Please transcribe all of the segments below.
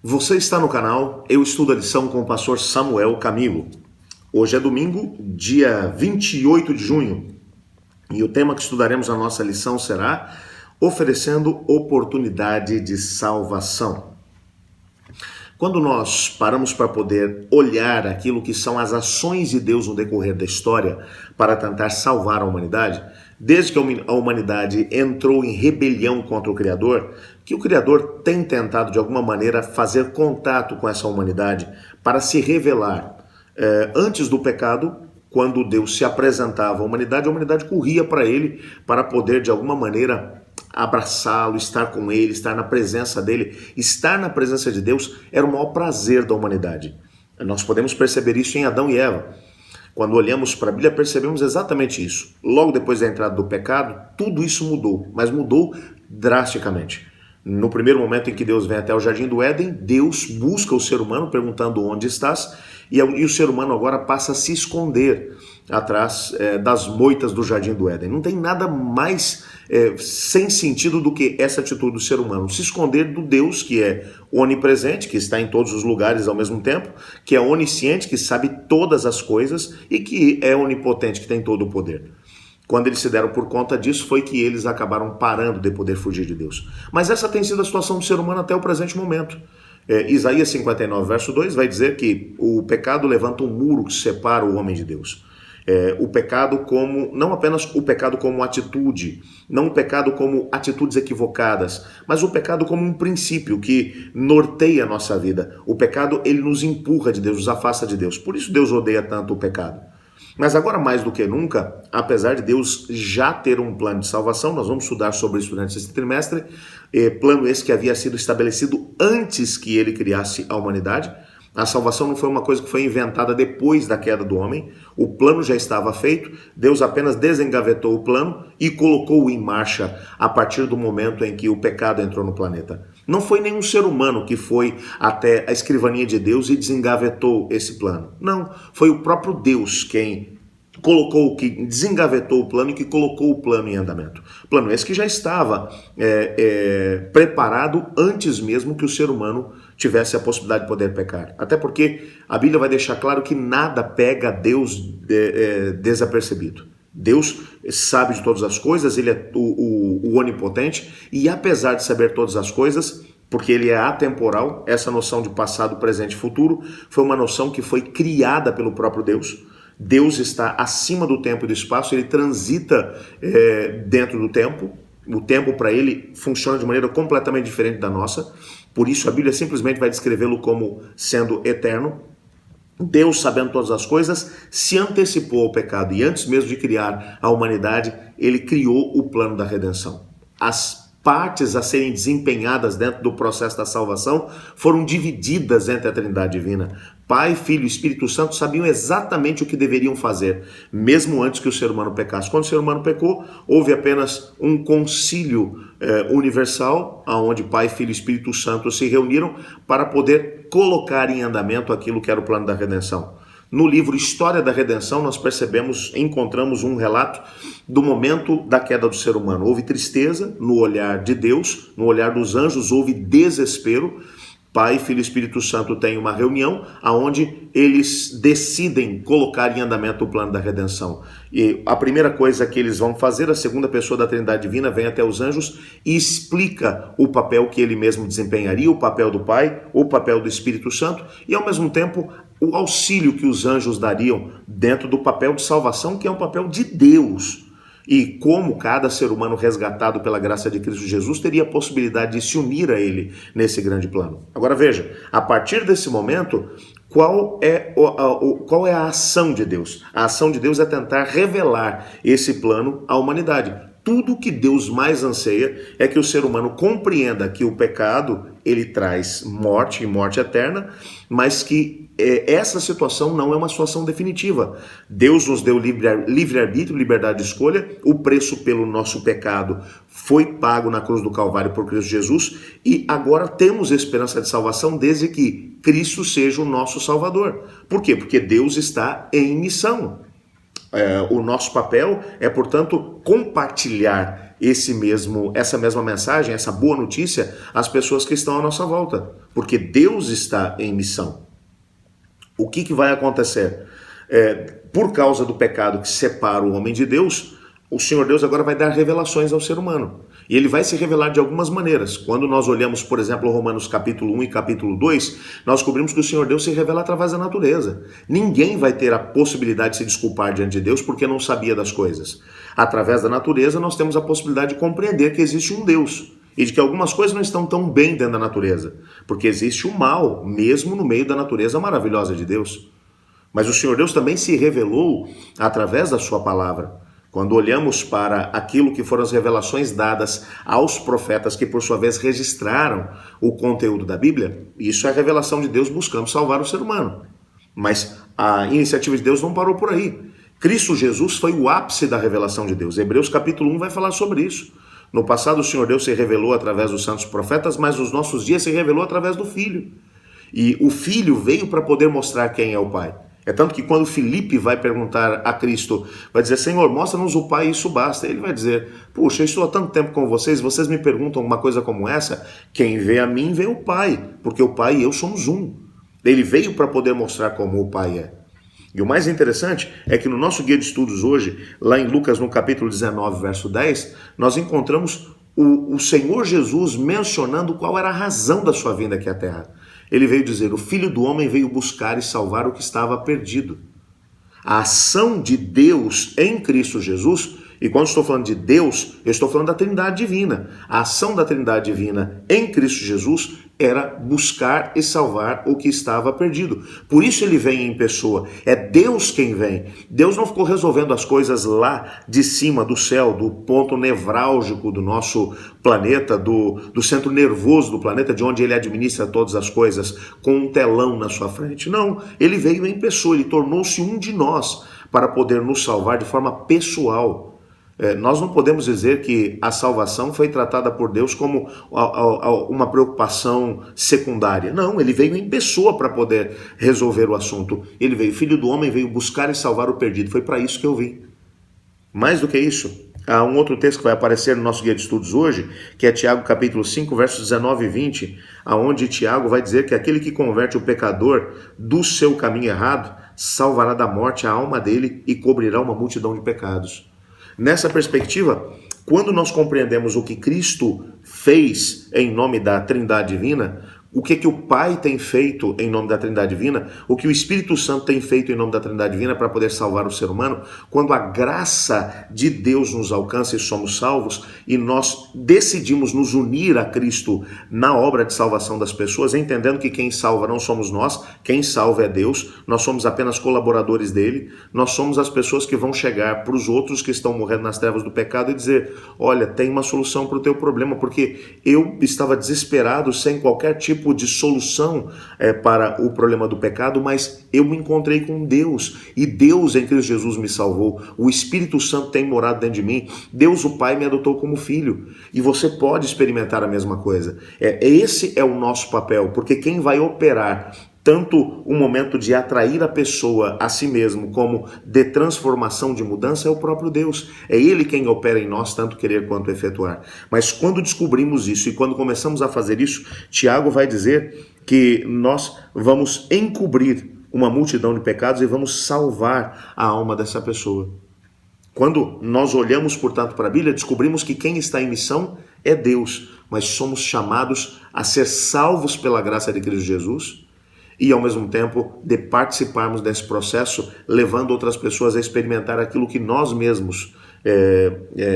Você está no canal Eu Estudo a Lição com o pastor Samuel Camilo. Hoje é domingo, dia 28 de junho, e o tema que estudaremos na nossa lição será Oferecendo Oportunidade de Salvação. Quando nós paramos para poder olhar aquilo que são as ações de Deus no decorrer da história para tentar salvar a humanidade, desde que a humanidade entrou em rebelião contra o Criador, que o Criador tem tentado de alguma maneira fazer contato com essa humanidade para se revelar. Antes do pecado, quando Deus se apresentava à humanidade, a humanidade corria para ele para poder de alguma maneira abraçá-lo, estar com ele, estar na presença dele. Estar na presença de Deus era o maior prazer da humanidade. Nós podemos perceber isso em Adão e Eva. Quando olhamos para a Bíblia, percebemos exatamente isso. Logo depois da entrada do pecado, tudo isso mudou, mas mudou drasticamente. No primeiro momento em que Deus vem até o Jardim do Éden, Deus busca o ser humano perguntando onde estás, e o ser humano agora passa a se esconder atrás das moitas do Jardim do Éden. Não tem nada mais sem sentido do que essa atitude do ser humano, se esconder do Deus que é onipresente, que está em todos os lugares ao mesmo tempo, que é onisciente, que sabe todas as coisas e que é onipotente, que tem todo o poder. Quando eles se deram por conta disso, foi que eles acabaram parando de poder fugir de Deus. Mas essa tem sido a situação do ser humano até o presente momento. Isaías 59, verso 2 vai dizer que o pecado levanta um muro que separa o homem de Deus. O pecado como, não apenas o pecado como atitude, não o pecado como atitudes equivocadas, mas o pecado como um princípio que norteia a nossa vida. O pecado, ele nos empurra de Deus, nos afasta de Deus. Por isso Deus odeia tanto o pecado. Mas agora mais do que nunca, apesar de Deus já ter um plano de salvação, nós vamos estudar sobre isso durante esse trimestre, plano esse que havia sido estabelecido antes que ele criasse a humanidade. A salvação não foi uma coisa que foi inventada depois da queda do homem, o plano já estava feito, Deus apenas desengavetou o plano e colocou-o em marcha a partir do momento em que o pecado entrou no planeta. Não foi nenhum ser humano que foi até a escrivaninha de Deus e desengavetou esse plano. Não, foi o próprio Deus quem que desengavetou o plano e que colocou o plano em andamento. Plano esse que já estava preparado antes mesmo que o ser humano tivesse a possibilidade de poder pecar. Até porque a Bíblia vai deixar claro que nada pega Deus desapercebido. Deus sabe de todas as coisas, ele é o onipotente, e apesar de saber todas as coisas, porque ele é atemporal, essa noção de passado, presente e futuro foi uma noção que foi criada pelo próprio Deus. Deus está acima do tempo e do espaço, ele transita dentro do tempo. O tempo para ele funciona de maneira completamente diferente da nossa. Por isso a Bíblia simplesmente vai descrevê-lo como sendo eterno. Deus, sabendo todas as coisas, se antecipou ao pecado e antes mesmo de criar a humanidade, ele criou o plano da redenção. As partes a serem desempenhadas dentro do processo da salvação foram divididas entre a Trindade Divina. Pai, Filho e Espírito Santo sabiam exatamente o que deveriam fazer, mesmo antes que o ser humano pecasse. Quando o ser humano pecou, houve apenas um concílio universal, onde Pai, Filho e Espírito Santo se reuniram para poder colocar em andamento aquilo que era o plano da redenção. No livro História da Redenção, nós encontramos um relato do momento da queda do ser humano. Houve tristeza no olhar de Deus, no olhar dos anjos, houve desespero. Pai, Filho e Espírito Santo têm uma reunião onde eles decidem colocar em andamento o plano da redenção. E a primeira coisa que eles vão fazer, a segunda pessoa da Trindade Divina vem até os anjos e explica o papel que ele mesmo desempenharia, o papel do Pai, o papel do Espírito Santo e, ao mesmo tempo, o auxílio que os anjos dariam dentro do papel de salvação, que é um papel de Deus. E como cada ser humano resgatado pela graça de Cristo Jesus teria a possibilidade de se unir a ele nesse grande plano. Agora veja, a partir desse momento, qual é a ação de Deus? A ação de Deus é tentar revelar esse plano à humanidade. Tudo que Deus mais anseia é que o ser humano compreenda que o pecado, ele traz morte e morte eterna, mas que essa situação não é uma situação definitiva. Deus nos deu livre-arbítrio, liberdade de escolha, o preço pelo nosso pecado foi pago na cruz do Calvário por Cristo Jesus e agora temos esperança de salvação desde que Cristo seja o nosso Salvador. Por quê? Porque Deus está em missão. O nosso papel é, portanto, compartilhar essa mesma mensagem, essa boa notícia, às pessoas que estão à nossa volta, porque Deus está em missão. O que vai acontecer? Por causa do pecado que separa o homem de Deus, o Senhor Deus agora vai dar revelações ao ser humano. E ele vai se revelar de algumas maneiras. Quando nós olhamos, por exemplo, Romanos capítulo 1 e capítulo 2, nós descobrimos que o Senhor Deus se revela através da natureza. Ninguém vai ter a possibilidade de se desculpar diante de Deus porque não sabia das coisas. Através da natureza, nós temos a possibilidade de compreender que existe um Deus e de que algumas coisas não estão tão bem dentro da natureza, porque existe o mal, mesmo no meio da natureza maravilhosa de Deus. Mas o Senhor Deus também se revelou através da sua palavra. Quando olhamos para aquilo que foram as revelações dadas aos profetas, que por sua vez registraram o conteúdo da Bíblia, isso é a revelação de Deus buscando salvar o ser humano. Mas a iniciativa de Deus não parou por aí. Cristo Jesus foi o ápice da revelação de Deus. Hebreus capítulo 1 vai falar sobre isso. No passado o Senhor Deus se revelou através dos santos profetas, mas nos nossos dias se revelou através do Filho. E o Filho veio para poder mostrar quem é o Pai. É tanto que quando Filipe vai perguntar a Cristo, vai dizer, Senhor, mostra-nos o Pai e isso basta. Ele vai dizer, puxa, eu estou há tanto tempo com vocês me perguntam uma coisa como essa, quem vê a mim vê o Pai, porque o Pai e eu somos um. Ele veio para poder mostrar como o Pai é. E o mais interessante é que no nosso guia de estudos hoje, lá em Lucas no capítulo 19, verso 10, nós encontramos o Senhor Jesus mencionando qual era a razão da sua vinda aqui à Terra. Ele veio dizer, o Filho do Homem veio buscar e salvar o que estava perdido. A ação de Deus em Cristo Jesus, e quando estou falando de Deus, eu estou falando da Trindade Divina. A ação da Trindade Divina em Cristo Jesus era buscar e salvar o que estava perdido. Por isso ele vem em pessoa. É Deus quem vem. Deus não ficou resolvendo as coisas lá de cima do céu, do ponto nevrálgico do nosso planeta, do centro nervoso do planeta, de onde ele administra todas as coisas, com um telão na sua frente. Não, ele veio em pessoa, ele tornou-se um de nós para poder nos salvar de forma pessoal. Nós não podemos dizer que a salvação foi tratada por Deus como uma preocupação secundária. Não, ele veio em pessoa para poder resolver o assunto. Ele veio, Filho do Homem, veio buscar e salvar o perdido. Foi para isso que eu vim. Mais do que isso, há um outro texto que vai aparecer no nosso guia de estudos hoje, que é Tiago capítulo 5, versos 19 e 20, aonde Tiago vai dizer que aquele que converte o pecador do seu caminho errado, salvará da morte a alma dele e cobrirá uma multidão de pecados. Nessa perspectiva, quando nós compreendemos o que Cristo fez em nome da Trindade Divina, o que o Pai tem feito em nome da Trindade Divina, o que o Espírito Santo tem feito em nome da Trindade Divina para poder salvar o ser humano, quando a graça de Deus nos alcança e somos salvos, e nós decidimos nos unir a Cristo na obra de salvação das pessoas, entendendo que quem salva não somos nós, quem salva é Deus, nós somos apenas colaboradores dele, nós somos as pessoas que vão chegar para os outros que estão morrendo nas trevas do pecado e dizer, olha, tem uma solução para o teu problema, porque eu estava desesperado, sem qualquer tipo de solução para o problema do pecado, mas eu me encontrei com Deus, e Deus em Cristo Jesus me salvou, o Espírito Santo tem morado dentro de mim, Deus o Pai me adotou como filho, e você pode experimentar a mesma coisa. Esse é o nosso papel, porque quem vai operar tanto o momento de atrair a pessoa a si mesmo, como de transformação, de mudança, é o próprio Deus. É Ele quem opera em nós, tanto querer quanto efetuar. Mas quando descobrimos isso e quando começamos a fazer isso, Tiago vai dizer que nós vamos encobrir uma multidão de pecados e vamos salvar a alma dessa pessoa. Quando nós olhamos, portanto, para a Bíblia, descobrimos que quem está em missão é Deus, mas somos chamados a ser salvos pela graça de Cristo Jesus, e ao mesmo tempo de participarmos desse processo, levando outras pessoas a experimentar aquilo que nós mesmos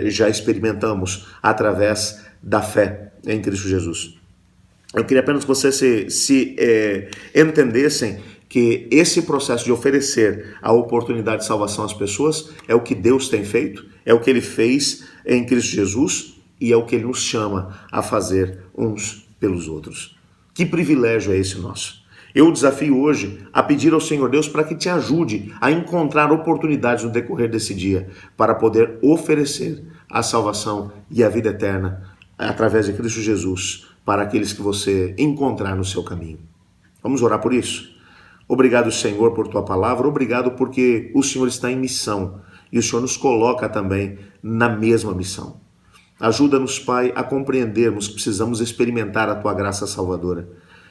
já experimentamos através da fé em Cristo Jesus. Eu queria apenas que vocês se entendessem que esse processo de oferecer a oportunidade de salvação às pessoas é o que Deus tem feito, é o que Ele fez em Cristo Jesus e é o que Ele nos chama a fazer uns pelos outros. Que privilégio é esse nosso? Eu desafio hoje a pedir ao Senhor Deus para que te ajude a encontrar oportunidades no decorrer desse dia para poder oferecer a salvação e a vida eterna através de Cristo Jesus para aqueles que você encontrar no seu caminho. Vamos orar por isso? Obrigado, Senhor, por tua palavra. Obrigado porque o Senhor está em missão e o Senhor nos coloca também na mesma missão. Ajuda-nos, Pai, a compreendermos que precisamos experimentar a tua graça salvadora.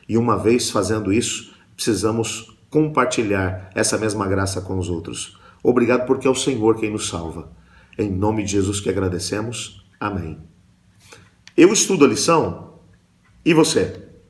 E uma vez fazendo isso, precisamos compartilhar essa mesma graça com os outros. Obrigado porque é o Senhor quem nos salva. Em nome de Jesus que agradecemos. Amém. Eu estudo a lição e você?